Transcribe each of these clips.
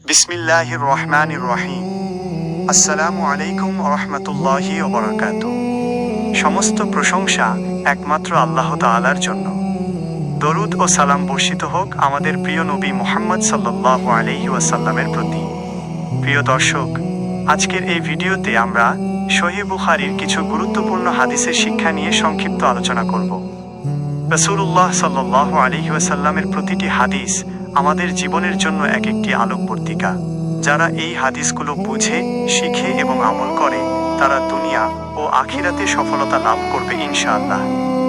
বিসমিল্লাহির রহমানির রহিম। আসসালামু আলাইকুম রহমতুল্লাহি ওয়া বারাকাতুহু। সমস্ত প্রশংসা একমাত্র আল্লাহ তাআলার জন্য। দরুদ ও সালাম বর্ষিত হোক আমাদের প্রিয় নবী মুহাম্মদ সাল্লাল্লাহু আলাইহি ওয়াসাল্লামের প্রতি। প্রিয় দর্শক, আজকের এই ভিডিওতে আমরা সহিহ বুখারীর কিছু গুরুত্বপূর্ণ হাদিসের শিক্ষা নিয়ে সংক্ষিপ্ত আলোচনা করব। রাসূলুল্লাহ সাল্লাল্লাহু আলাইহি ওয়াসাল্লামের প্রতিটি হাদিস আমাদের জীবনের জন্য এক একটি আলোকবর্তিকা। যারা এই হাদিসগুলো বুঝে, শিখে এবং আমল করে তারা দুনিয়া ও আখিরাতে সফলতা লাভ করবে ইনশাআল্লাহ।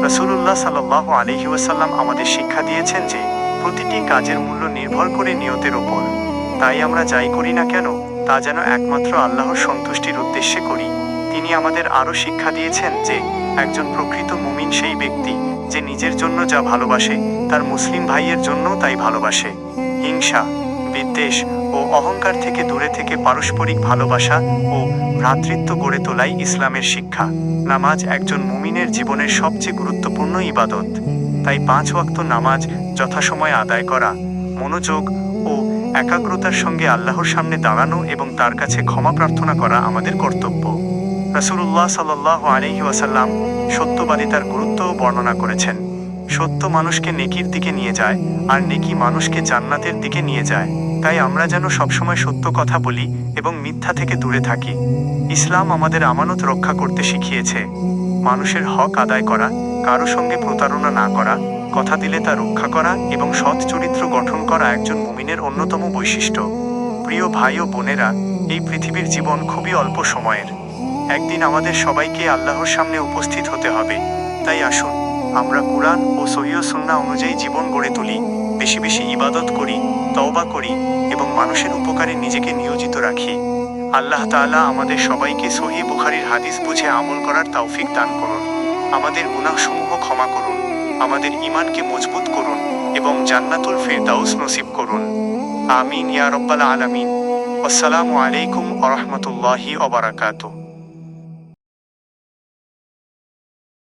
রাসূলুল্লাহ সাল্লাল্লাহু আলাইহি ওয়াসাল্লাম আমাদের শিক্ষা দিয়েছেন যে প্রতিটি কাজের মূল্য নির্ভর করে নিয়তের ওপর। তাই আমরা যাই করি না কেন তা যেন একমাত্র আল্লাহর সন্তুষ্টির উদ্দেশ্যে করি। তিনি আমাদের আরও শিক্ষা দিয়েছেন যে একজন প্রকৃত মুমিন সেই ব্যক্তি যে নিজের জন্য যা ভালোবাসে তার মুসলিম ভাইয়ের জন্য তাই ভালোবাসে। হিংসা, বিদ্বেষ ও অহংকার থেকে দূরে থেকে পারস্পরিক ভালোবাসা ও ভ্রাতৃত্ব গড়ে তোলাই ইসলামের শিক্ষা। নামাজ একজন মুমিনের জীবনের সবচেয়ে গুরুত্বপূর্ণ ইবাদত। তাই 5 ওয়াক্ত নামাজ যথাসময়ে আদায় করা, মনোযোগ ও একাগ্রতার সঙ্গে আল্লাহর সামনে দাঁড়ানো এবং তার কাছে ক্ষমা প্রার্থনা করা আমাদের কর্তব্য। রাসূলুল্লাহ সাল্লাল্লাহু আলাইহি ওয়াসাল্লাম সত্যবাদিতার গুরুত্বও বর্ণনা করেছেন। সত্য মানুষকে নেকির দিকে নিয়ে যায় আর নেকি মানুষকে জান্নাতের দিকে নিয়ে যায়। তাই আমরা যেন সবসময় সত্য কথা বলি এবং মিথ্যা থেকে দূরে থাকি। ইসলাম আমাদের আমানত রক্ষা করতে শিখিয়েছে। মানুষের হক আদায় করা, কারো সঙ্গে প্রতারণা না করা, কথা দিলে তা রক্ষা করা এবং সৎ চরিত্র গঠন করা একজন মুমিনের অন্যতম বৈশিষ্ট্য। প্রিয় ভাই ও বোনেরা, এই পৃথিবীর জীবন খুবই অল্প সময়ের। একদিন আমাদের সবাইকে আল্লাহর সামনে উপস্থিত হতে হবে। তাই আসুন আমরা কুরআন ও সহিহ সুন্নাহ অনুযায়ী জীবন গড়ে তুলি, বেশি বেশি ইবাদত করি, তওবা করি এবং মানুষের উপকারে নিজেকে নিয়োজিত রাখি। আল্লাহ তাআলা আমাদের সবাইকে সহিহ বুখারীর হাদিস বুঝে আমল করার তৌফিক দান করুন। আমাদের গুনাহসমূহ ক্ষমা করুন, আমাদের ঈমানকে মজবুত করুন এবং জান্নাতুল ফিরদাউস নসিব করুন। আমিন ইয়া রাব্বাল আলামিন। আসসালামু আলাইকুম ওয়া রাহমাতুল্লাহি ওয়া বারাকাতুহু।